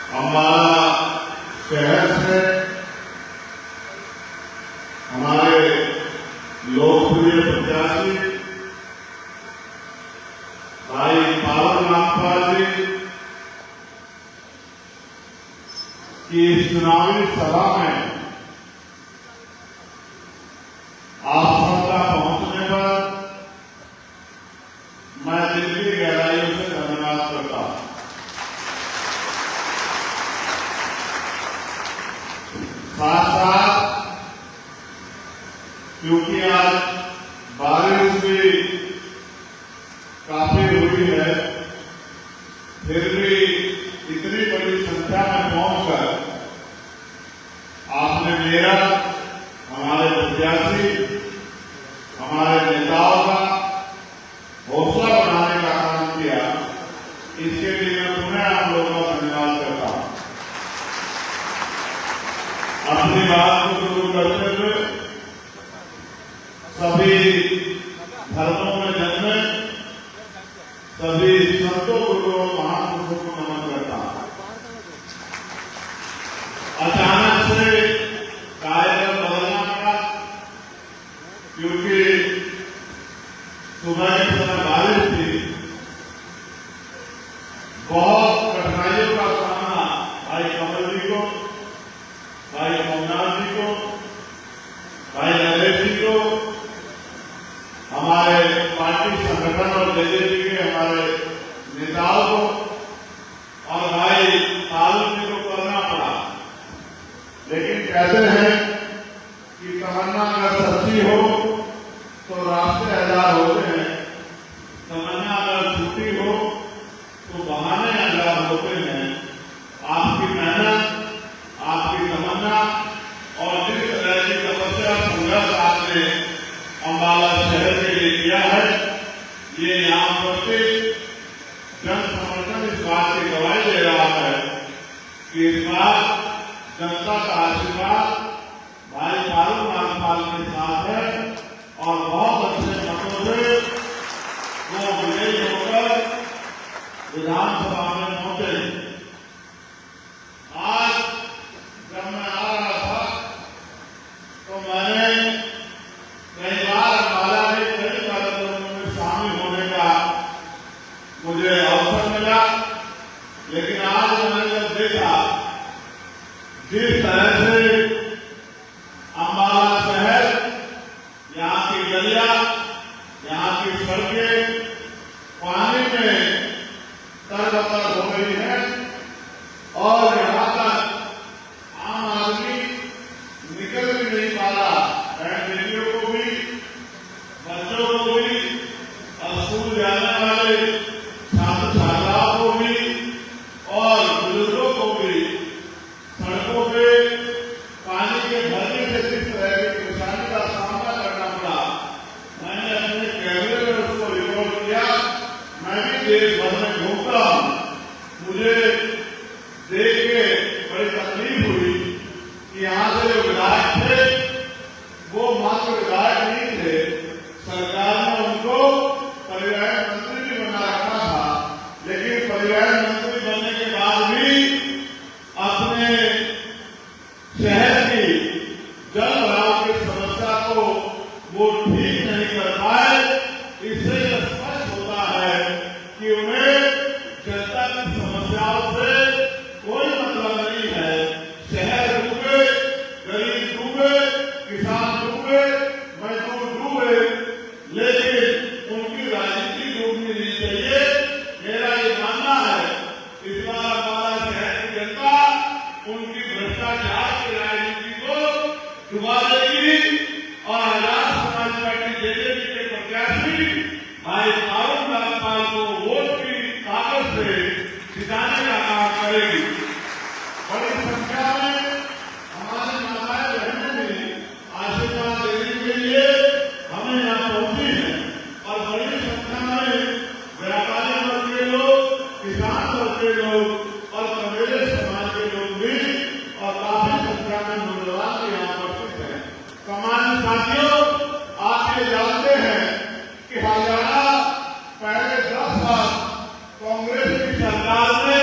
अम्बाला शहर से हमारे लोकप्रिय प्रत्याशी भाई पावन नागपाल जी की इस चुनावी सभा में आप सबका पहुंचने पर मैं दिल की गहराइयों से धन्यवाद करता हूं। साथ साथ क्योंकि आज बारिश भी काफी हुई है, फिर भी इतनी बड़ी संख्या में पहुंचकर आपने मेरा, हमारे प्रत्याशी, हमारे नेताओं का हौसला बढ़ाने का काम किया। इसके लिए मैं पुनः आप लोगों का धन्यवाद करता हूं। अपनी बात को शुरू करते हुए सभी धर्मों में जन्मे सभी संतों गुरुओं महापुरुषों को नमन करता हूं। अचानक से कार्यक्रम बदलना पड़ा क्योंकि सुबह के समय बारिश थी। बहुत कठिनाइयों का सामना भाई कमल जी को, भाई सोमनाथ जी को, भाई नरेश जी को, हमारे पार्टी संगठन और जेजेपी के हमारे नेताओं को और भाई तालुक जी को करना पड़ा। लेकिन कहते हैं कि तमन्ना अगर सच्ची हो तो रास्ते हजार होते हैं, तमन्ना अगर झूठी हो तो बहाने हजार होते हैं। आपकी मेहनत, आपकी तमन्ना और जिस तरह की तपस्या संघर्ष आपने अम्बाला शहर के लिए किया है, ये यहाँ पर जन समर्थन इस बात की गवाही दे रहा है कि इस बार जनता का आशीर्वाद भाई पावन नागपाल के साथ है और बहुत अच्छे मतों से वो विजयी होकर विधानसभा में पहुंचे। आज जब मैं आ रहा था तो मैंने कई बार अम्बाला में कई कार्यक्रमों में शामिल होने का मुझे अवसर मिला, लेकिन आज मैंने जब देखा जिस तरह से अम्बाला शहर, यहाँ की गलियां, यहाँ की सड़कें पानी में तरबतर हो गई है और यहाँ तक आम आदमी निकल भी नहीं पा रहा। बेटियों को भी, बच्चों को भी, स्कूल जाने वाले छात्र छात्राओं को भी और बुजुर्गों को भी सड़कों पे पानी के भरने से जिस तरह की परेशानी का सामना करना पड़ा, मैंने अपने कैमरे में उसको रिकॉर्ड किया। मैं भी देश भर में घूमता हूं, मुझे देख के बड़ी तकलीफ हुई कि यहाँ से जो विधायक थे वो मात्र विधायक नहीं थे, सरकार ने उनको परिवहन मंत्री भी बना रखा था, लेकिन परिवहन मंत्री बनने के बाद भी अपने शहर की जल भराव की समस्या को वो ठीक नहीं कर पाए। इससे यह स्पष्ट होता है कि उन्हें जनता की समस्याओं से कोई मतलब नहीं है। शहर डूबे, गरीब डूबे, किसान डूबे, मजदूर डूबे, लेकिन उनकी राजनीति डूबनी नहीं चाहिए। मेरा ये मानना है इस बार हमारा शहर की जनता उनकी भ्रष्टाचार की राजनीति को डुबा देगी और आजाद समाज पार्टी जेजेपी के प्रत्याशी भाई पावन नागपाल को वोट की ताकत से जिताने का काम करेगी। बड़ी संख्या में हमारी माताएं बहनें भी आशीर्वाद देने के लिए हमें यहाँ पहुंची है और बड़ी संख्या में व्यापारी वर्ग के लोग, किसान वर्ग के लोग और कमेरे समाज के लोग भी और काफी संख्या में नौजवान यहाँ उपस्थित हैं। सामान्य साथियों, आप ये जानते हैं कि हरियाणा पहले 10 साल कांग्रेस की सरकार ने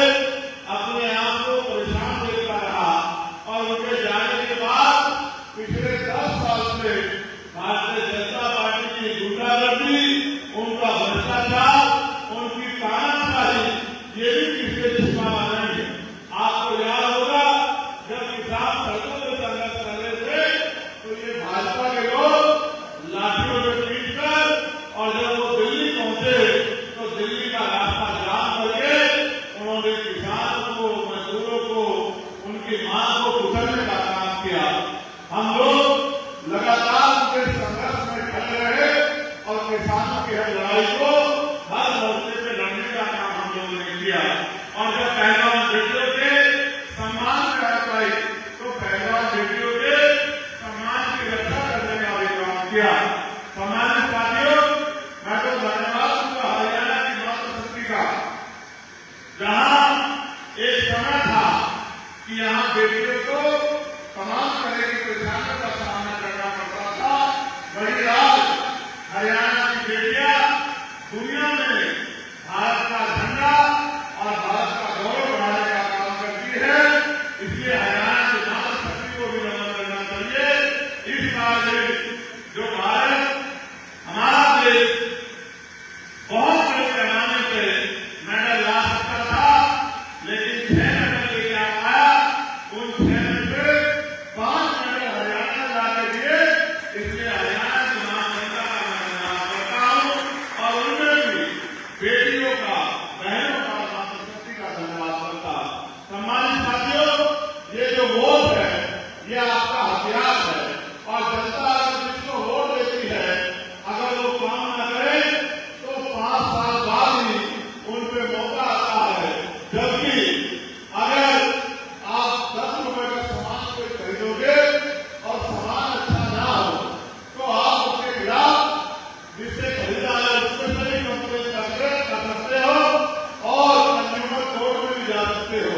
अपने आप को किया। और जब पहलवान बेटियों के सम्मान में आ पाई तो पहलवान बेटियों के सम्मान की रक्षा करने का भी काम किया। सम्मानित साथियों, मैं तो धन्यवाद दूंगा हरियाणा की मातृशक्ति का, जहां एक समय था कि यहाँ बेटियों को तमाम तरह की परेशानियों का सामना करना पड़ता था, वही आज हरियाणा की बेटियां दुनिया में भारत का झंडा और भारत का गौरव बढ़ाने का काम करती है। इसलिए हरियाणा की मातृशक्ति को भी नमन करना चाहिए। इस बार जो भारत हमारा देश बहुत बड़े पैमाने पे मेडल ला सकता था, लेकिन 6 मेडल लेके आ पाया। उन 6 में से 5 मेडल हरियाणा ने ला के दिए। इसलिए हरियाणा की मां जनता का मैं धन्यवाद करता हूं और उनमें भी बेटियों का, बहनों का, मातृशक्ति का धन्यवाद करता। सम्मानित साथियों, ये जो वोट है ये आपका हथियार है और जनता अगर जिसको वोट देती है, अगर वो काम न करे तो 5 साल बाद ही उन पे मौका आता है। जबकि अगर आप 10 रुपए का सामान कोई खरीदोगे और सामान अच्छा ना हो तो आप उसके खिलाफ जिससे खरीदा है उसमें से भी कंप्लेन कर सकते हो और कंज्यूमर कोर्ट में भी जा सकते हो।